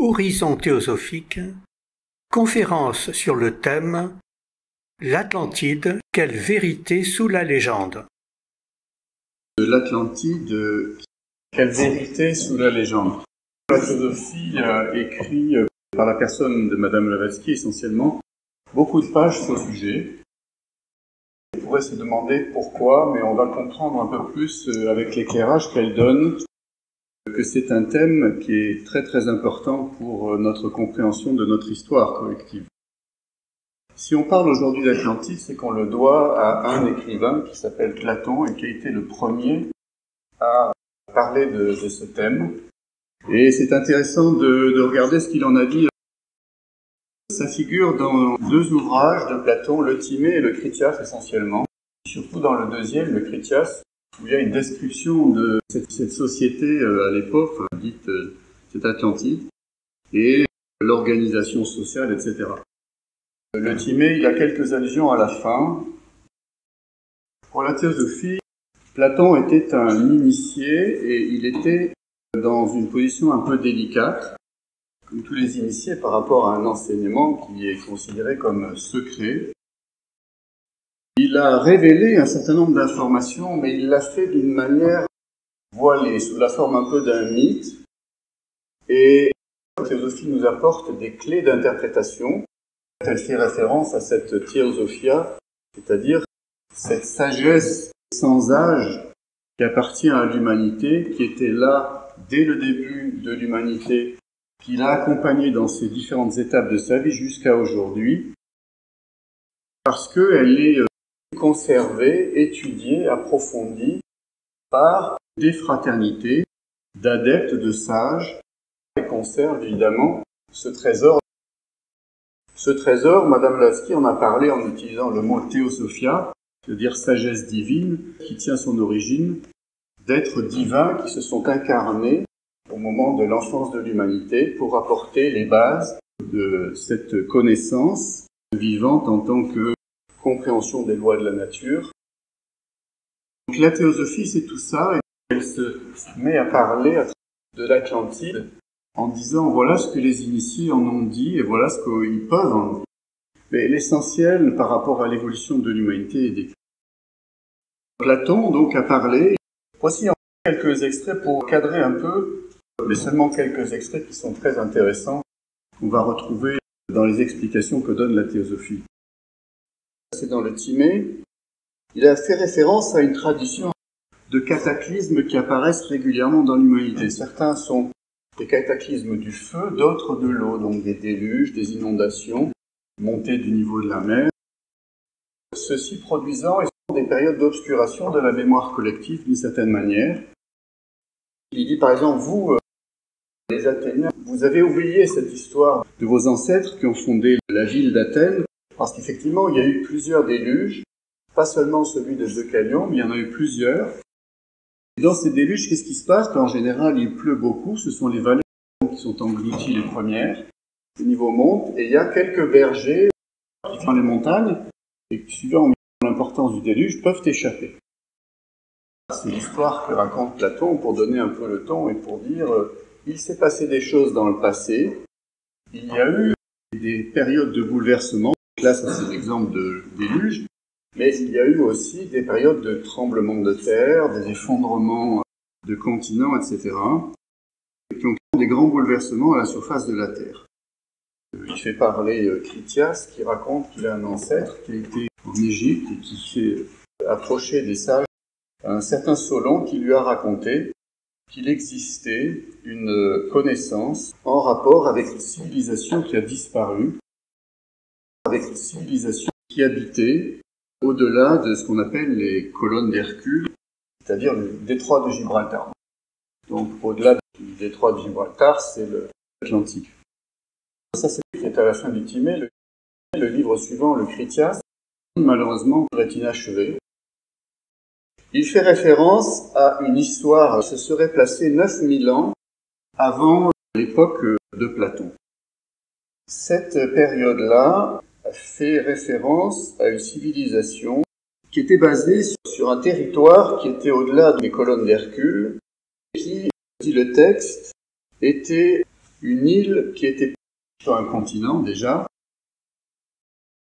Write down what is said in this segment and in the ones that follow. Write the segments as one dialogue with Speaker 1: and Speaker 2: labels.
Speaker 1: Horizon théosophique, conférence sur le thème L'Atlantide, quelle vérité sous la légende?
Speaker 2: L'Atlantide, quelle vérité sous la légende? La philosophie écrit par la personne de Madame Blavatsky essentiellement beaucoup de pages sur le sujet. On pourrait se demander pourquoi, mais on va comprendre un peu plus avec l'éclairage qu'elle donne que c'est un thème qui est très très important pour notre compréhension de notre histoire collective. Si on parle aujourd'hui d'Atlantide, c'est qu'on le doit à un écrivain qui s'appelle Platon et qui a été le premier à parler de ce thème. Et c'est intéressant de regarder ce qu'il en a dit. Ça figure dans deux ouvrages de Platon, le Timée et le Critias essentiellement. Surtout dans le deuxième, le Critias, où il y a une description de cette société à l'époque, dite cette Atlantide, et l'organisation sociale, etc. Le Timée, il a quelques allusions à la fin. Pour la théosophie, Platon était un initié et il était dans une position un peu délicate, comme tous les initiés par rapport à un enseignement qui est considéré comme secret. Il a révélé un certain nombre d'informations, mais il l'a fait d'une manière voilée, sous la forme un peu d'un mythe. Et la théosophie nous apporte des clés d'interprétation. Elle fait référence à cette theosophia, c'est-à-dire cette sagesse sans âge qui appartient à l'humanité, qui était là dès le début de l'humanité, qui l'a accompagnée dans ses différentes étapes de sa vie jusqu'à aujourd'hui, parce qu'elle est conservée, étudiée, approfondie par des fraternités d'adeptes, de sages, et conserve évidemment ce trésor. Ce trésor, Madame Blavatsky en a parlé en utilisant le mot théosophia, c'est-à-dire sagesse divine, qui tient son origine d'êtres divins qui se sont incarnés au moment de l'enfance de l'humanité pour apporter les bases de cette connaissance vivante en tant que compréhension des lois de la nature. Donc la théosophie, c'est tout ça, et elle se met à parler de l'Atlantide en disant voilà ce que les initiés en ont dit et voilà ce qu'ils peuvent en dire. Mais l'essentiel par rapport à l'évolution de l'humanité est décrit. Platon donc a parlé. Voici quelques extraits pour cadrer un peu, mais seulement quelques extraits qui sont très intéressants, qu'on va retrouver dans les explications que donne la théosophie. C'est dans le Timée. Il a fait référence à une tradition de cataclysmes qui apparaissent régulièrement dans l'humanité. Certains sont des cataclysmes du feu, d'autres de l'eau, donc des déluges, des inondations, montée du niveau de la mer. Ceci produisant des périodes d'obscuration de la mémoire collective d'une certaine manière. Il dit par exemple, vous, les Athéniens, vous avez oublié cette histoire de vos ancêtres qui ont fondé la ville d'Athènes, parce qu'effectivement, il y a eu plusieurs déluges, pas seulement celui de Deucalion, mais il y en a eu plusieurs. Et dans ces déluges, qu'est-ce qui se passe? En général, il pleut beaucoup, ce sont les vallées qui sont englouties les premières, le niveau monte, et il y a quelques bergers qui font les montagnes, et qui, suivant l'importance du déluge, peuvent échapper. C'est l'histoire que raconte Platon pour donner un peu le ton et pour dire il s'est passé des choses dans le passé, il y a eu des périodes de bouleversement, là ça c'est l'exemple de déluge, mais il y a eu aussi des périodes de tremblements de terre, des effondrements de continents, etc., qui ont créé des grands bouleversements à la surface de la Terre. Il fait parler Critias qui raconte qu'il a un ancêtre qui a été en Égypte et qui s'est approché des sages, un certain Solon qui lui a raconté qu'il existait une connaissance en rapport avec une civilisation qui a disparu, avec une civilisation qui habitait au-delà de ce qu'on appelle les colonnes d'Hercule, c'est-à-dire le détroit de Gibraltar. Donc au-delà du détroit de Gibraltar, c'est l'Atlantique. Ça c'est à la fin du Timée. Le livre suivant, le Critias, malheureusement, est inachevé. Il fait référence à une histoire qui se serait placée 9000 ans avant l'époque de Platon. Cette période-là fait référence à une civilisation qui était basée sur un territoire qui était au-delà des colonnes d'Hercule, qui, dit le texte, était une île qui était sur un continent déjà.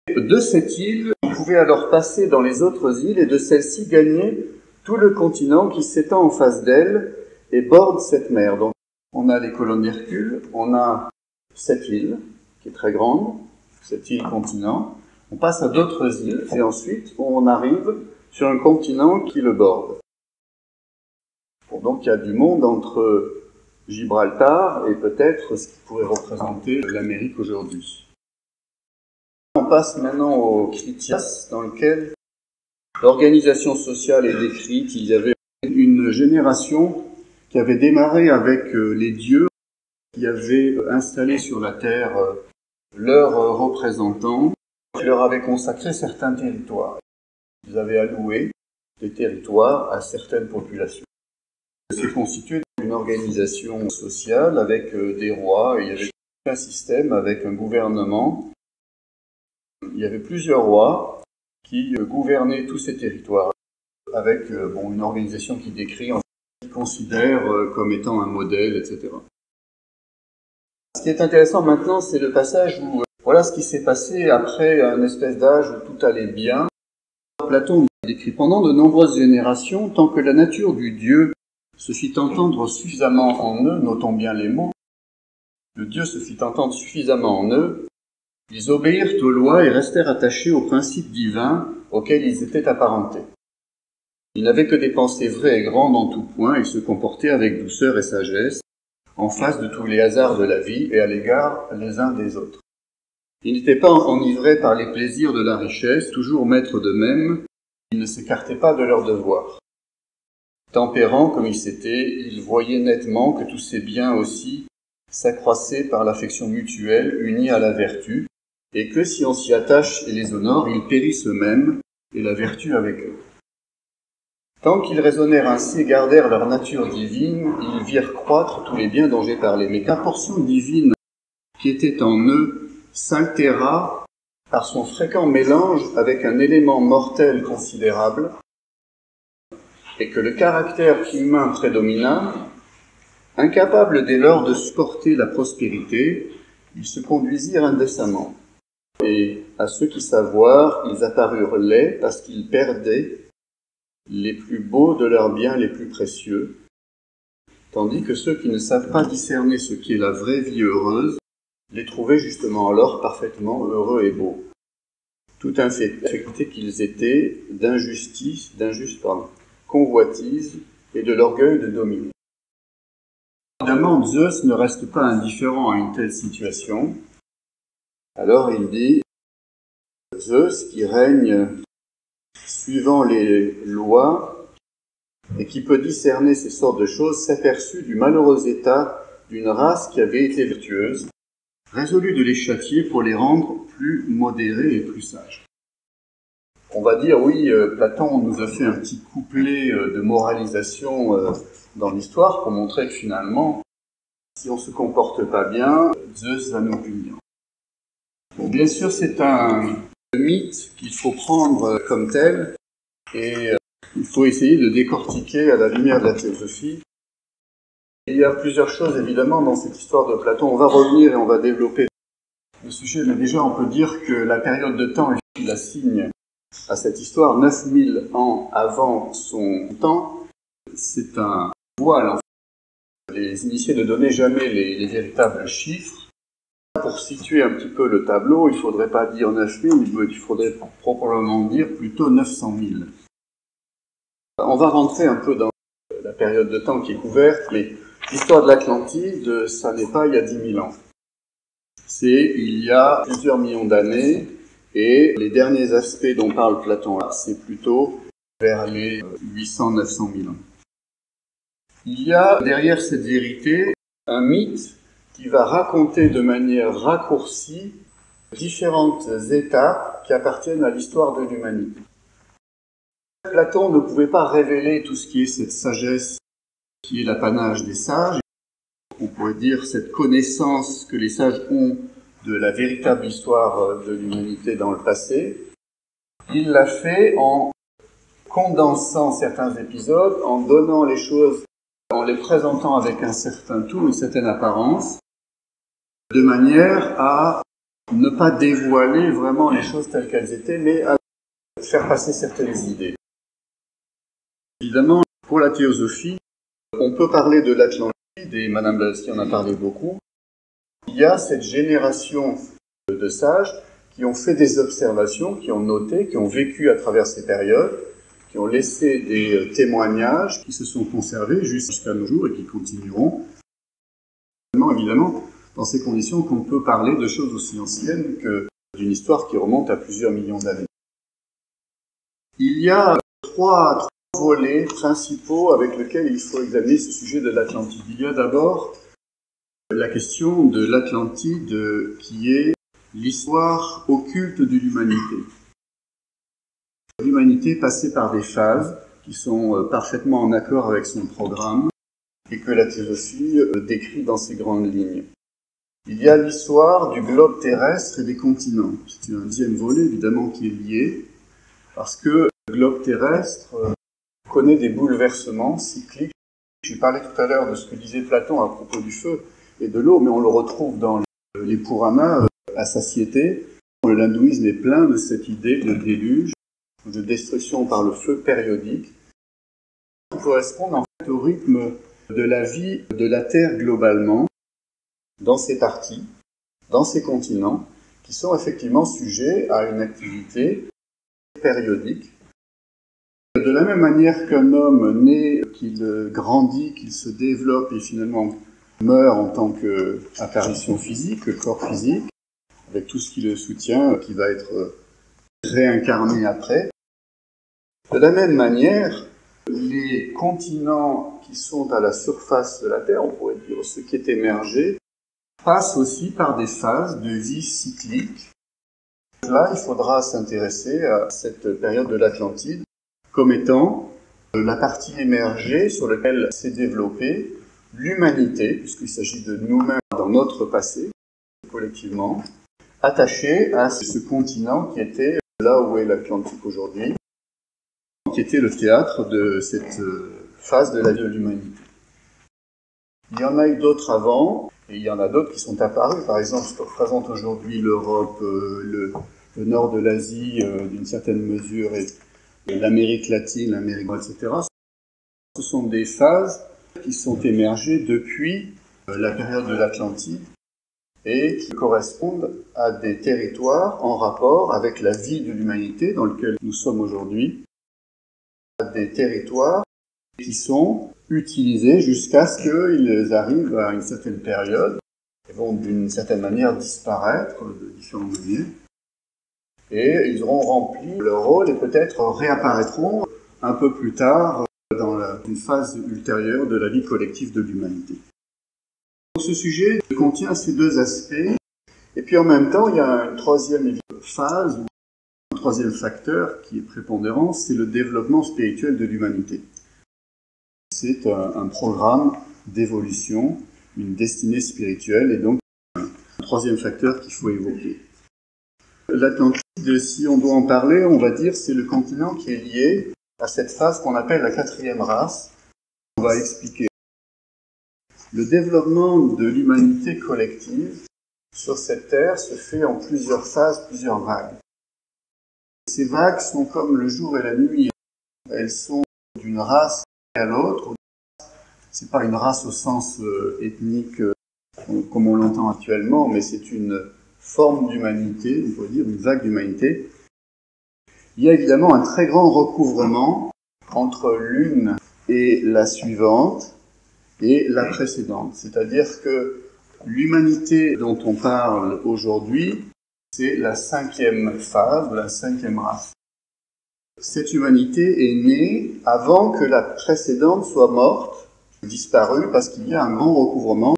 Speaker 2: De cette île, on pouvait alors passer dans les autres îles et de celle-ci gagner tout le continent qui s'étend en face d'elle et borde cette mer. Donc on a les colonnes d'Hercule, on a cette île qui est très grande, cette île continent. On passe à d'autres îles et ensuite on arrive sur un continent qui le borde. Bon, donc il y a du monde entre Gibraltar et peut-être ce qui pourrait représenter l'Amérique aujourd'hui. On passe maintenant au Critias, dans lequel l'organisation sociale est décrite. Il y avait une génération qui avait démarré avec les dieux, qui avaient installé sur la terre leurs représentants, qui leur avaient consacré certains territoires. Ils avaient alloué des territoires à certaines populations. C'est constitué d'une organisation sociale avec des rois, et il y avait un système avec un gouvernement. Il y avait plusieurs rois qui gouvernaient tous ces territoires avec une organisation qui décrit, qui considère comme étant un modèle, etc. Ce qui est intéressant maintenant, c'est le passage où voilà ce qui s'est passé après un espèce d'âge où tout allait bien. Platon décrit pendant de nombreuses générations, tant que la nature du Dieu se fit entendre suffisamment en eux, notons bien les mots, le Dieu se fit entendre suffisamment en eux, ils obéirent aux lois et restèrent attachés aux principes divins auxquels ils étaient apparentés. Ils n'avaient que des pensées vraies et grandes en tout point et se comportaient avec douceur et sagesse, en face de tous les hasards de la vie et à l'égard les uns des autres. Ils n'étaient pas enivrés par les plaisirs de la richesse, toujours maîtres d'eux-mêmes, ils ne s'écartaient pas de leurs devoirs. Tempérants comme ils étaient, ils voyaient nettement que tous ces biens aussi s'accroissaient par l'affection mutuelle unie à la vertu, et que si on s'y attache et les honore, ils périssent eux-mêmes, et la vertu avec eux. Tant qu'ils raisonnèrent ainsi et gardèrent leur nature divine, ils virent croître tous les biens dont j'ai parlé. Mais qu'une portion divine qui était en eux s'altéra par son fréquent mélange avec un élément mortel considérable, et que le caractère humain prédomina, incapables dès lors de supporter la prospérité, ils se conduisirent indécemment. Et à ceux qui savent voir, ils apparurent laids parce qu'ils perdaient les plus beaux de leurs biens les plus précieux, tandis que ceux qui ne savent pas discerner ce qui est la vraie vie heureuse, les trouvaient justement alors parfaitement heureux et beaux. Tout infectés qu'ils étaient d'injuste convoitise et de l'orgueil de dominer. Évidemment, Zeus ne reste pas indifférent à une telle situation. Alors il dit, Zeus qui règne suivant les lois et qui peut discerner ces sortes de choses, s'aperçut du malheureux état d'une race qui avait été vertueuse, résolut de les châtier pour les rendre plus modérés et plus sages. On va dire, oui, Platon nous a fait un petit couplet de moralisation dans l'histoire pour montrer que finalement, si on ne se comporte pas bien, Zeus va nous punir. Bon, bien sûr, c'est un mythe qu'il faut prendre comme tel et il faut essayer de décortiquer à la lumière de la théosophie. Il y a plusieurs choses évidemment dans cette histoire de Platon. On va revenir et on va développer le sujet, mais déjà on peut dire que la période de temps qu'il assigne à cette histoire, 9000 ans avant son temps, c'est un voile. En fait. Les initiés ne donnaient jamais les véritables chiffres. Pour situer un petit peu le tableau, il ne faudrait pas dire 9000, il faudrait probablement dire plutôt 900 000. On va rentrer un peu dans la période de temps qui est couverte, mais l'histoire de l'Atlantide, ça n'est pas il y a 10 000 ans. C'est il y a plusieurs millions d'années, et les derniers aspects dont parle Platon là, c'est plutôt vers les 800-900 000 ans. Il y a derrière cette vérité un mythe qui va raconter de manière raccourcie différentes étapes qui appartiennent à l'histoire de l'humanité. Platon ne pouvait pas révéler tout ce qui est cette sagesse qui est l'apanage des sages. On pourrait dire cette connaissance que les sages ont de la véritable histoire de l'humanité dans le passé. Il l'a fait en condensant certains épisodes, en donnant les choses, en les présentant avec un certain tout, une certaine apparence, de manière à ne pas dévoiler vraiment les choses telles qu'elles étaient, mais à faire passer certaines idées. Évidemment, pour la théosophie, on peut parler de l'Atlantide, et Madame Blavatsky en a parlé beaucoup. Il y a cette génération de sages qui ont fait des observations, qui ont noté, qui ont vécu à travers ces périodes, qui ont laissé des témoignages qui se sont conservés jusqu'à nos jours et qui continueront. Évidemment, dans ces conditions qu'on peut parler de choses aussi anciennes que d'une histoire qui remonte à plusieurs millions d'années. Il y a trois volets principaux avec lesquels il faut examiner ce sujet de l'Atlantide. Il y a d'abord la question de l'Atlantide qui est l'histoire occulte de l'humanité. L'humanité passée par des phases qui sont parfaitement en accord avec son programme et que la théosophie décrit dans ses grandes lignes. Il y a l'histoire du globe terrestre et des continents. C'est un deuxième volet, évidemment, qui est lié, parce que le globe terrestre connaît des bouleversements cycliques. J'ai parlé tout à l'heure de ce que disait Platon à propos du feu et de l'eau, mais on le retrouve dans les Puranas à satiété. Le hindouisme est plein de cette idée de déluge, de destruction par le feu périodique, qui correspond en fait au rythme de la vie de la Terre globalement, dans ses parties, dans ses continents, qui sont effectivement sujets à une activité périodique. De la même manière qu'un homme naît, qu'il grandit, qu'il se développe et finalement meurt en tant qu'apparition physique, corps physique, avec tout ce qui le soutient, qui va être réincarné après. De la même manière, les continents qui sont à la surface de la Terre, on pourrait dire ce qui est émergé, passent aussi par des phases de vie cyclique. Là, il faudra s'intéresser à cette période de l'Atlantide comme étant la partie émergée sur laquelle s'est développée l'humanité, puisqu'il s'agit de nous-mêmes dans notre passé, collectivement, attachés à ce continent qui était là où est l'Atlantique aujourd'hui, qui était le théâtre de cette phase de la vie de l'humanité. Il y en a eu d'autres avant, et il y en a d'autres qui sont apparus. Par exemple, ce que représente aujourd'hui l'Europe, le nord de l'Asie, d'une certaine mesure, et l'Amérique latine, l'Amérique, etc. Ce sont des phases qui sont émergées depuis la période de l'Atlantide et qui correspondent à des territoires en rapport avec la vie de l'humanité dans lequel nous sommes aujourd'hui, des territoires qui sont utilisés jusqu'à ce qu'ils arrivent à une certaine période et vont d'une certaine manière disparaître de différentes manières. Et ils auront rempli leur rôle et peut-être réapparaîtront un peu plus tard dans une phase ultérieure de la vie collective de l'humanité. Ce sujet contient ces deux aspects, et puis en même temps, il y a une troisième phase, un troisième facteur qui est prépondérant, c'est le développement spirituel de l'humanité. C'est un programme d'évolution, une destinée spirituelle, et donc un troisième facteur qu'il faut évoquer. L'Atlantide, si on doit en parler, on va dire c'est le continent qui est lié à cette phase qu'on appelle la quatrième race. On va expliquer. Le développement de l'humanité collective sur cette terre se fait en plusieurs phases, plusieurs vagues. Ces vagues sont comme le jour et la nuit. Elles sont d'une race à l'autre. C'est pas une race au sens ethnique comme on l'entend actuellement, mais c'est une forme d'humanité, on pourrait dire une vague d'humanité. Il y a évidemment un très grand recouvrement entre l'une et la suivante et la précédente. C'est-à-dire que l'humanité dont on parle aujourd'hui, c'est la cinquième phase, la cinquième race. Cette humanité est née avant que la précédente soit morte, disparue, parce qu'il y a un grand recouvrement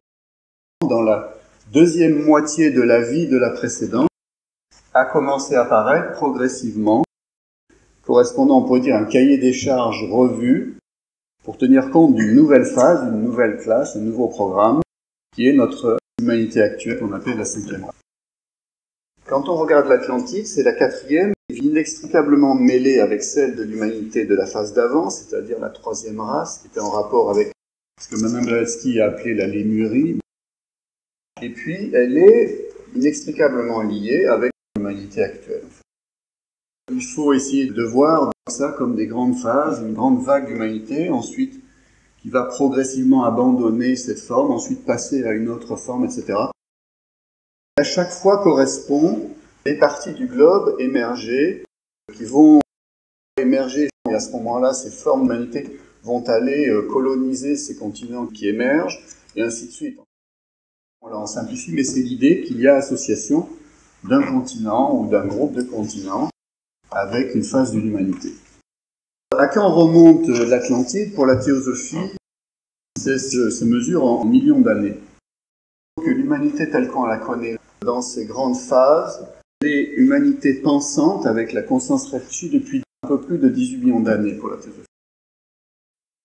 Speaker 2: dans la deuxième moitié de la vie de la précédente, a commencé à apparaître progressivement, correspondant, on pourrait dire, à un cahier des charges revu, pour tenir compte d'une nouvelle phase, d'une nouvelle classe, un nouveau programme, qui est notre humanité actuelle, qu'on appelle la cinquième race. Quand on regarde l'Atlantide, c'est la quatrième, inextricablement mêlée avec celle de l'humanité de la phase d'avant, c'est-à-dire la troisième race, qui était en rapport avec ce que Mme Blavatsky a appelé la Lémurie. et puis elle est inextricablement liée avec l'humanité actuelle. Il faut essayer de voir ça comme des grandes phases, une grande vague d'humanité, ensuite qui va progressivement abandonner cette forme, ensuite passer à une autre forme, etc. À chaque fois correspond des parties du globe émergées qui vont émerger, et à ce moment-là, ces formes d'humanité vont aller coloniser ces continents qui émergent, et ainsi de suite. Voilà, on simplifie, mais c'est l'idée qu'il y a association d'un continent ou d'un groupe de continents avec une phase de l'humanité. À quand remonte l'Atlantide pour la théosophie? Ça se mesure en millions d'années. Que l'humanité telle qu'on la connaît dans ces grandes phases, les humanités pensantes avec la conscience réfléchie depuis un peu plus de 18 millions d'années pour la théosophie.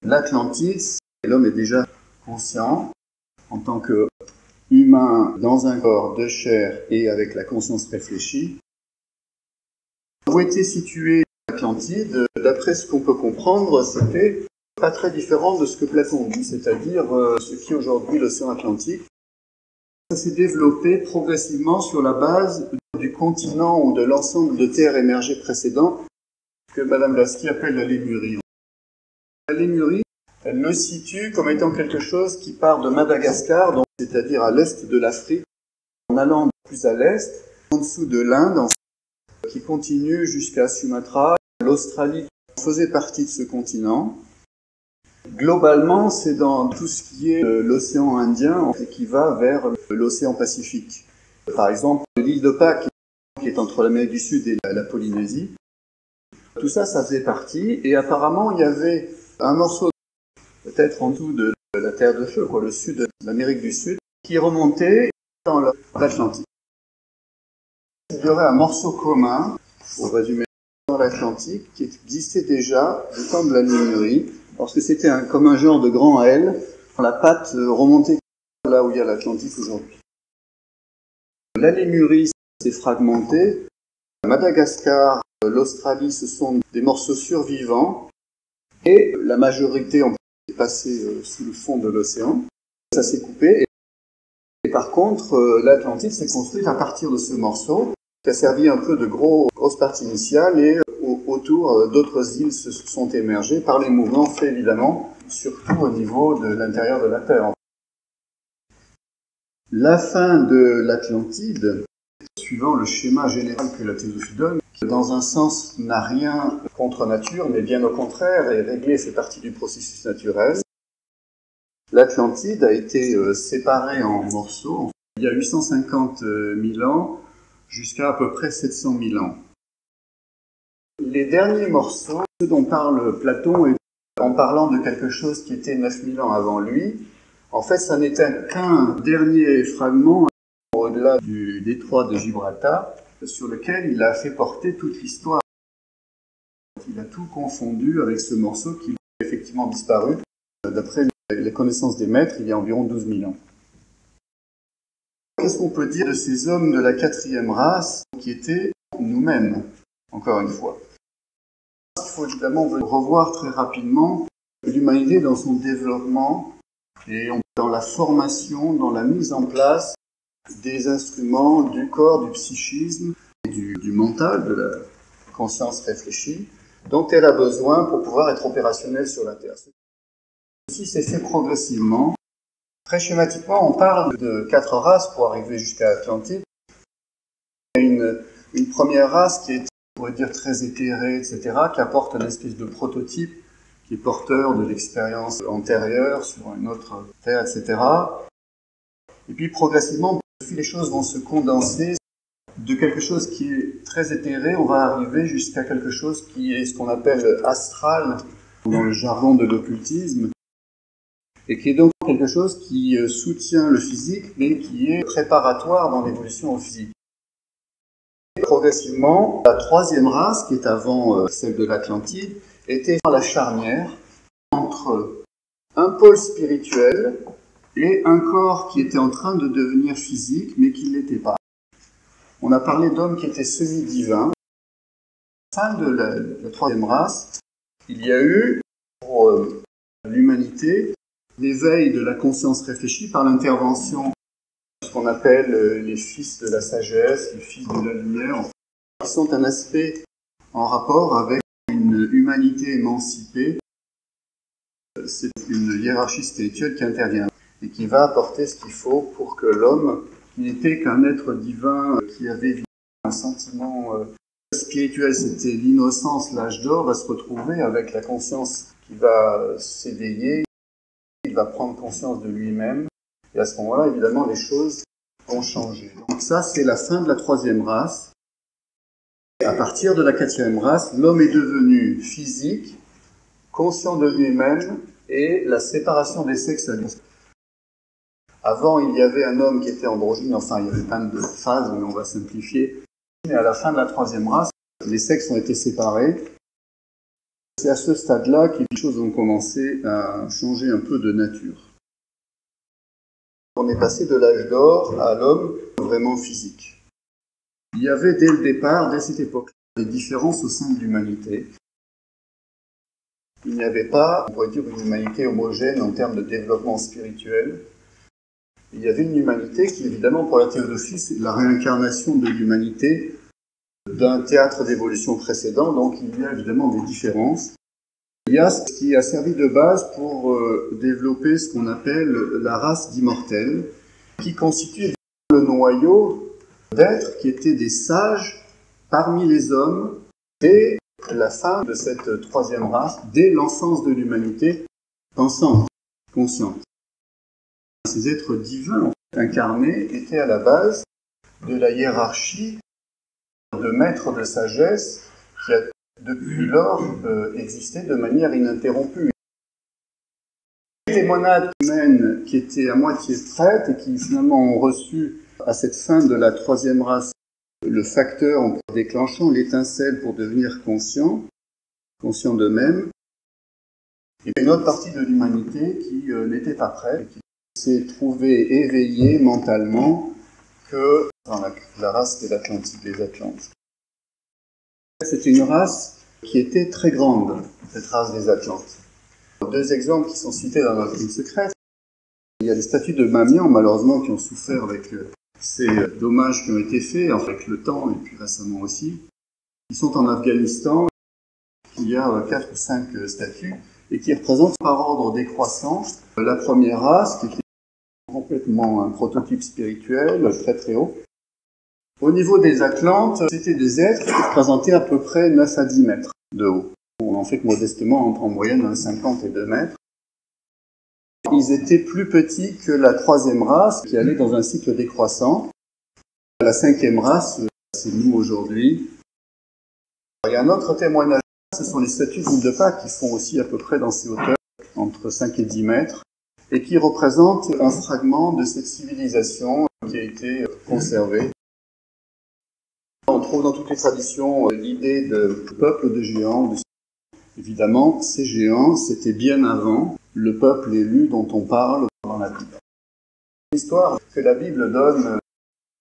Speaker 2: L'Atlantide, l'homme est déjà conscient en tant qu'humain dans un corps de chair et avec la conscience réfléchie. Où était située l'Atlantide? D'après ce qu'on peut comprendre, c'était pas très différent de ce que Platon dit, c'est-à-dire ce qui est aujourd'hui l'océan Atlantique. Ça s'est développé progressivement sur la base du continent ou de l'ensemble de terres émergées précédents que Madame Blavatsky appelle la Lémurie. La Lémurie, elle le situe comme étant quelque chose qui part de Madagascar, donc c'est-à-dire à l'est de l'Afrique, en allant plus à l'est, en dessous de l'Inde, qui continue jusqu'à Sumatra. L'Australie faisait partie de ce continent. Globalement, c'est dans tout ce qui est l'océan Indien et qui va vers l'océan Pacifique. Par exemple, l'île de Pâques, qui est entre l'Amérique du Sud et la Polynésie. Tout ça, ça faisait partie. Et apparemment, il y avait un morceau, peut-être en dessous de la Terre de Feu, le sud de l'Amérique du Sud, qui remontait dans l'Atlantique. Il y aurait un morceau commun, pour résumer, dans l'Atlantique, qui existait déjà du temps de la Lémurie, parce que c'était comme un genre de grand L, la patte remontée là où il y a l'Atlantique aujourd'hui. La Lémurie s'est fragmentée. Madagascar, l'Australie, ce sont des morceaux survivants, et la majorité ont passé sous le fond de l'océan. Ça s'est coupé, et par contre, l'Atlantique s'est construite à partir de ce morceau, qui a servi un peu de grosse partie initiale, et autour d'autres îles se sont émergées par les mouvements faits évidemment, surtout au niveau de l'intérieur de la Terre. La fin de l'Atlantide, suivant le schéma général que la théosophie donne, dans un sens n'a rien contre nature, mais bien au contraire, est réglé, fait partie du processus naturel. L'Atlantide a été séparée en morceaux il y a 850 000 ans jusqu'à à peu près 700 000 ans. Les derniers morceaux, ceux dont parle Platon, en parlant de quelque chose qui était 9000 ans avant lui, en fait, ça n'était qu'un dernier fragment au-delà du détroit de Gibraltar, sur lequel il a fait porter toute l'histoire. Il a tout confondu avec ce morceau qui a effectivement disparu, d'après les connaissances des maîtres, il y a environ 12 000 ans. Qu'est-ce qu'on peut dire de ces hommes de la quatrième race qui étaient nous-mêmes, encore une fois? Il faut évidemment revoir très rapidement l'humanité dans son développement et dans la formation, dans la mise en place des instruments du corps, du psychisme et du mental, de la conscience réfléchie, dont elle a besoin pour pouvoir être opérationnelle sur la Terre. Ceci s'est fait progressivement. Très schématiquement, on parle de 4 races pour arriver jusqu'à l'Atlantide. Il y a une première race qui est, on pourrait dire, très éthérée, etc., qui apporte une espèce de prototype, qui est porteur de l'expérience antérieure sur une autre Terre, etc. Et puis progressivement, les choses vont se condenser. De quelque chose qui est très éthéré, on va arriver jusqu'à quelque chose qui est ce qu'on appelle astral, dans le jargon de l'occultisme, et qui est donc quelque chose qui soutient le physique, mais qui est préparatoire dans l'évolution au physique. Et progressivement, la troisième race, qui est avant celle de l'Atlantide, était à la charnière entre un pôle spirituel et un corps qui était en train de devenir physique, mais qui ne l'était pas. On a parlé d'hommes qui étaient semi-divins. À la fin de la troisième race, il y a eu, pour l'humanité, l'éveil de la conscience réfléchie par l'intervention de ce qu'on qu'on appelle les fils de la sagesse, les fils de la lumière, qui sont un aspect en rapport avec une humanité émancipée. C'est une hiérarchie spirituelle qui intervient et qui va apporter ce qu'il faut pour que l'homme, qui n'était qu'un être divin, qui avait un sentiment spirituel, c'était l'innocence, l'âge d'or, va se retrouver avec la conscience qui va s'éveiller, il va prendre conscience de lui-même, et à ce moment-là, évidemment, les choses vont changer. Donc ça, c'est la fin de la troisième race. À partir de la quatrième race, l'homme est devenu physique, conscient de lui-même, et la séparation des sexes a lieu. Avant, il y avait un homme qui était androgyne, enfin, il y avait plein de phases, mais on va simplifier. Et à la fin de la troisième race, les sexes ont été séparés. C'est à ce stade-là que les choses ont commencé à changer un peu de nature. On est passé de l'âge d'or à l'homme vraiment physique. Il y avait dès le départ, dès cette époque, des différences au sein de l'humanité. Il n'y avait pas, on pourrait dire, une humanité homogène en termes de développement spirituel. Il y avait une humanité qui, évidemment, pour la théosophie, c'est la réincarnation de l'humanité d'un théâtre d'évolution précédent, donc il y a évidemment des différences. Il y a ce qui a servi de base pour développer ce qu'on appelle la race d'immortels, qui constitue le noyau d'êtres qui étaient des sages parmi les hommes dès la fin de cette troisième race, dès l'enfance de l'humanité, pensante, consciente. Ces êtres divins incarnés étaient à la base de la hiérarchie de maîtres de sagesse qui a depuis lors existé de manière ininterrompue. Les monades humaines qui étaient à moitié prêtes et qui finalement ont reçu à cette fin de la troisième race le facteur déclenchant l'étincelle pour devenir conscient d'eux-mêmes. Il y a une autre partie de l'humanité qui n'était pas prête, qui s'est trouvée éveillée mentalement que dans la race de l'Atlantide, des Atlantes. C'était une race qui était très grande, cette race des Atlantes. Deux exemples qui sont cités dans la Doctrine secrète. Il y a les statues de Mamian, malheureusement, qui ont souffert avec ces dommages qui ont été faits avec le temps, et puis récemment aussi. Ils sont en Afghanistan. Il y a 4 ou 5 statues, et qui représentent par ordre décroissant la première race, qui était complètement un prototype spirituel, très très haut. Au niveau des Atlantes, c'était des êtres qui représentaient à peu près 9 à 10 mètres de haut. On en fait que modestement, entre en moyenne 50 et 2 mètres. Ils étaient plus petits que la troisième race, qui allait dans un cycle décroissant. La cinquième race, c'est nous aujourd'hui. Il y a un autre témoignage, ce sont les statues d'île de Pâques qui font aussi à peu près dans ces hauteurs, entre 5 et 10 mètres, et qui représentent un fragment de cette civilisation qui a été conservée. On trouve dans toutes les traditions l'idée de peuple de géants. Évidemment, ces géants, c'était bien avant le peuple élu dont on parle dans la Bible. L'histoire que la Bible donne,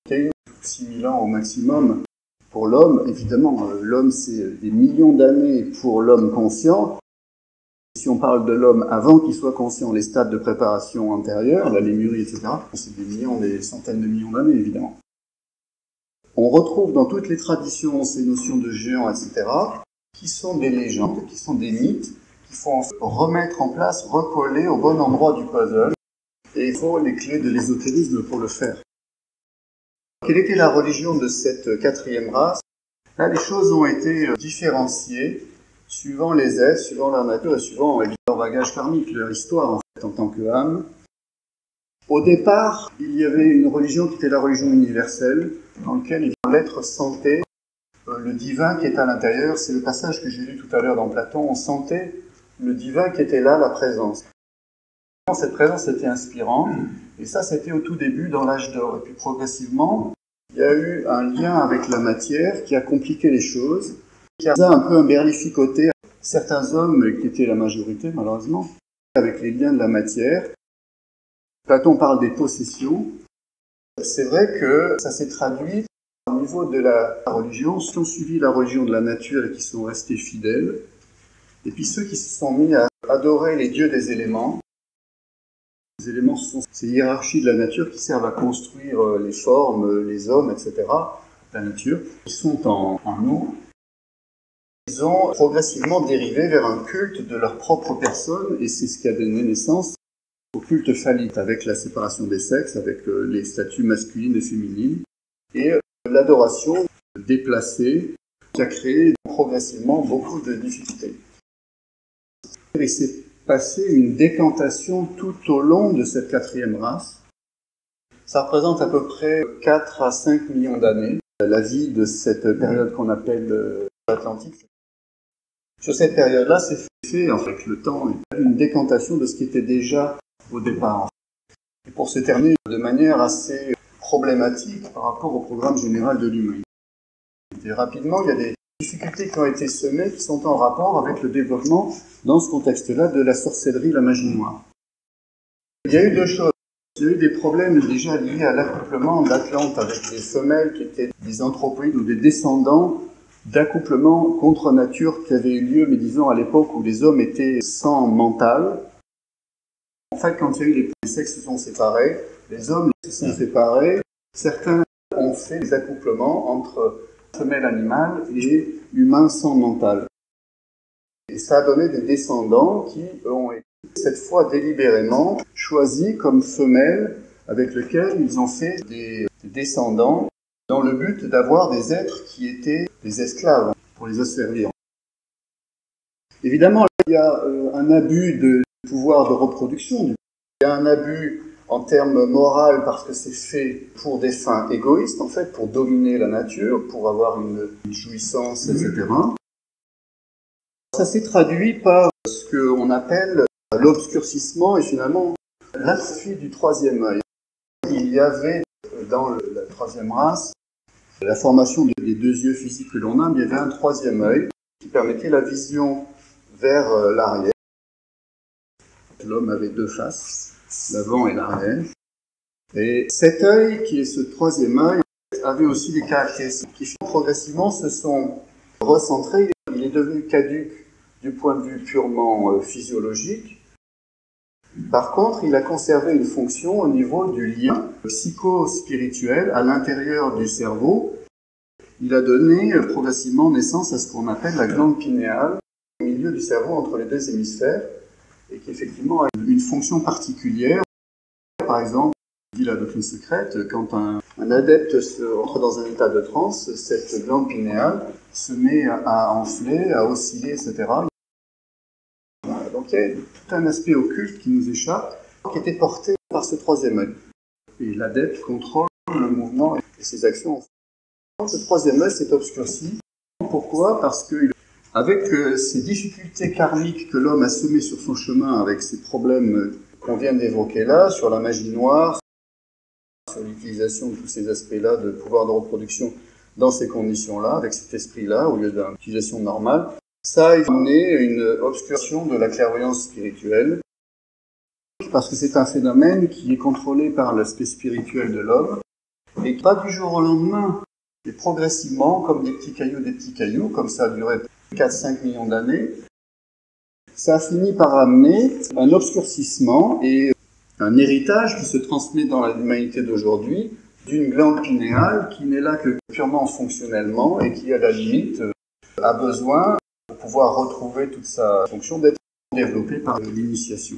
Speaker 2: qui a eu 6000 ans au maximum pour l'homme, évidemment, l'homme c'est des millions d'années pour l'homme conscient. Si on parle de l'homme avant qu'il soit conscient, les stades de préparation antérieurs, la lémurie, etc., c'est des millions, des centaines de millions d'années, évidemment. On retrouve dans toutes les traditions ces notions de géants, etc., qui sont des légendes, qui sont des mythes, qui font remettre en place, recoller au bon endroit du puzzle, et il faut les clés de l'ésotérisme pour le faire. Quelle était la religion de cette quatrième race? Là, les choses ont été différenciées suivant les êtres, suivant leur nature et suivant leur bagage karmique, leur histoire en fait, en tant qu'âme. Au départ, il y avait une religion qui était la religion universelle, dans laquelle l'être sentait le divin qui est à l'intérieur. C'est le passage que j'ai lu tout à l'heure dans Platon. On sentait le divin qui était là, la présence. Cette présence était inspirante, et ça c'était au tout début dans l'âge d'or. Et puis progressivement, il y a eu un lien avec la matière qui a compliqué les choses, qui a un peu imberlificoté certains hommes qui étaient la majorité malheureusement, avec les liens de la matière. Platon parle des possessions. C'est vrai que ça s'est traduit au niveau de la religion, ceux qui ont suivi la religion de la nature et qui sont restés fidèles, et puis ceux qui se sont mis à adorer les dieux des éléments. Ces éléments, ce sont ces hiérarchies de la nature qui servent à construire les formes, les hommes, etc. La nature, qui sont en nous. Ils ont progressivement dérivé vers un culte de leur propre personne, et c'est ce qui a donné naissance au culte phallique, avec la séparation des sexes, avec les statues masculines et féminines, et l'adoration déplacée, qui a créé progressivement beaucoup de difficultés. Il s'est passé une décantation tout au long de cette quatrième race. Ça représente à peu près 4 à 5 millions d'années, la vie de cette période qu'on appelle l'Atlantique. Sur cette période-là, c'est fait, avec le temps, une décantation de ce qui était déjà au départ. Et pour se terminer de manière assez problématique par rapport au programme général de l'humain. Et rapidement, il y a des difficultés qui ont été semées, qui sont en rapport avec le développement, dans ce contexte-là, de la sorcellerie, la magie noire. Il y a eu deux choses. Il y a eu des problèmes déjà liés à l'accouplement d'Atlante avec des femelles qui étaient des anthropoïdes ou des descendants d'accouplement contre nature qui avait eu lieu, mais disons à l'époque où les hommes étaient sans mental. En fait, quand il y a eu les sexes se sont séparés, les hommes se sont séparés, certains ont fait des accouplements entre femelles animales et humains sans mental. Et ça a donné des descendants qui ont été, cette fois délibérément, choisis comme femelles avec lesquelles ils ont fait des descendants dans le but d'avoir des êtres qui étaient des esclaves pour les asservir. Évidemment, il y a un abus de pouvoir de reproduction. Il y a un abus en termes moraux parce que c'est fait pour des fins égoïstes, en fait, pour dominer la nature, pour avoir une jouissance, etc. Ça s'est traduit par ce qu'on appelle l'obscurcissement et finalement l'atrophie du troisième œil. Il y avait dans la troisième race la formation des deux yeux physiques que l'on a, mais il y avait un troisième œil qui permettait la vision vers l'arrière. L'homme avait deux faces, l'avant et l'arrière. Et cet œil, qui est ce troisième œil, avait aussi des caractéristiques qui progressivement se sont recentrées. Il est devenu caduc du point de vue purement physiologique. Par contre, il a conservé une fonction au niveau du lien psycho-spirituel à l'intérieur du cerveau. Il a donné progressivement naissance à ce qu'on appelle la glande pinéale, au milieu du cerveau entre les deux hémisphères, et qui effectivement a une fonction particulière. Par exemple, dit la doctrine secrète, quand un adepte entre dans un état de transe, cette glande pinéale se met à enfler, à osciller, etc. Donc il y a tout un aspect occulte qui nous échappe, qui était porté par ce troisième œil. Et l'adepte contrôle le mouvement et ses actions. Ce troisième œil s'est obscurci. Pourquoi ? Parce que avec ces difficultés karmiques que l'homme a semées sur son chemin, avec ces problèmes qu'on vient d'évoquer là, sur la magie noire, sur l'utilisation de tous ces aspects-là de pouvoir de reproduction dans ces conditions-là, avec cet esprit-là, au lieu d'une utilisation normale, ça a amené une obscuration de la clairvoyance spirituelle, parce que c'est un phénomène qui est contrôlé par l'aspect spirituel de l'homme, et pas du jour au lendemain, mais progressivement, comme des petits cailloux, comme ça a duré 4-5 millions d'années, ça a fini par amener un obscurcissement et un héritage qui se transmet dans l'humanité d'aujourd'hui d'une glande pinéale qui n'est là que purement fonctionnellement et qui, à la limite, a besoin, pour pouvoir retrouver toute sa fonction, d'être développée par l'initiation.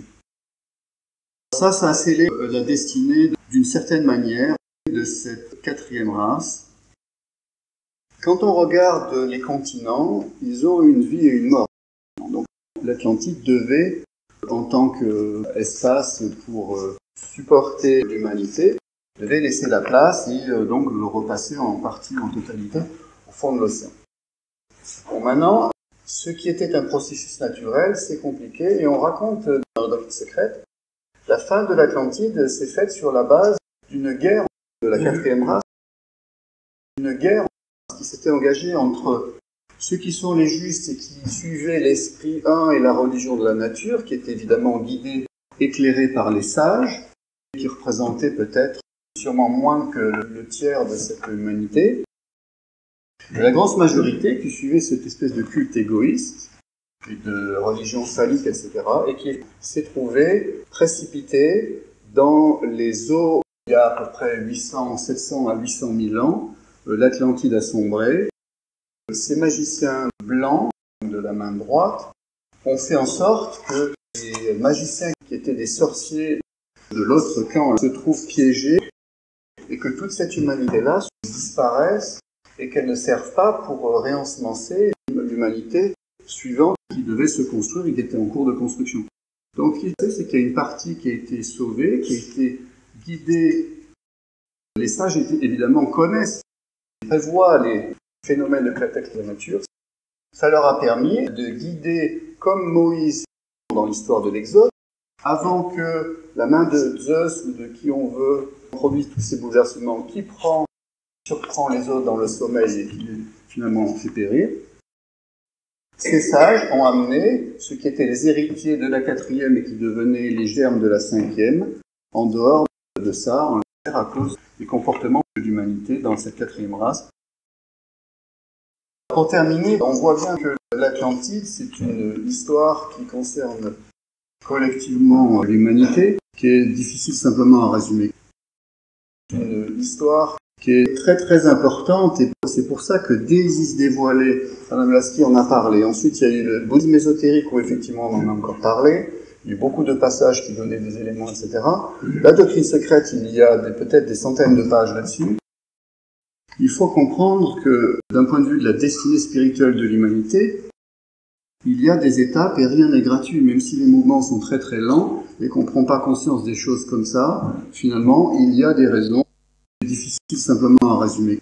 Speaker 2: Ça a scellé la destinée, d'une certaine manière, de cette quatrième race. Quand on regarde les continents, ils ont une vie et une mort. Donc, l'Atlantide devait, en tant qu'espace pour supporter l'humanité, devait laisser la place et donc le repasser en partie, en totalité, au fond de l'océan. Bon, maintenant, ce qui était un processus naturel, c'est compliqué, et on raconte dans la doctrine secrète, la fin de l'Atlantide s'est faite sur la base d'une guerre de la quatrième race, une guerre qui s'était engagée entre ceux qui sont les justes et qui suivaient l'esprit un et la religion de la nature, qui est évidemment guidée, éclairée par les sages, qui représentaient peut-être sûrement moins que le tiers de cette humanité, et la grosse majorité qui suivait cette espèce de culte égoïste, et de religion phallique, etc., et qui s'est trouvée précipitée dans les eaux, il y a à peu près 700 à 800 000 ans, l'Atlantide a sombré. Ces magiciens blancs de la main droite ont fait en sorte que les magiciens qui étaient des sorciers de l'autre camp se trouvent piégés et que toute cette humanité-là disparaisse et qu'elle ne serve pas pour réensemencer l'humanité suivante qui devait se construire et qui était en cours de construction. Donc, ce qu'il sait, c'est qu'il y a une partie qui a été sauvée, qui a été guidée. Les sages, évidemment, connaissent, prévoient les phénomènes de claquetage de la nature. Ça leur a permis de guider, comme Moïse dans l'histoire de l'Exode, avant que la main de Zeus ou de qui on veut produise tous ces bouleversements, qui surprend les autres dans le sommeil et qui finalement fait périr. Ces sages ont amené ce qui étaient les héritiers de la 4e et qui devenaient les germes de la 5e, en dehors de ça, à cause du comportement de l'humanité dans cette 4e race. Pour terminer, on voit bien que l'Atlantide, c'est une histoire qui concerne collectivement l'humanité, qui est difficile simplement à résumer. C'est une histoire qui est très très importante et c'est pour ça que dès Isis dévoilé, Madame Lasky en a parlé. Ensuite, il y a eu le bouddhisme ésotérique où effectivement on en a encore parlé. Il y a eu beaucoup de passages qui donnaient des éléments, etc. La doctrine secrète, il y a peut-être des centaines de pages là-dessus. Il faut comprendre que d'un point de vue de la destinée spirituelle de l'humanité, il y a des étapes et rien n'est gratuit, même si les mouvements sont très très lents et qu'on ne prend pas conscience des choses comme ça, finalement, il y a des raisons difficiles simplement à résumer.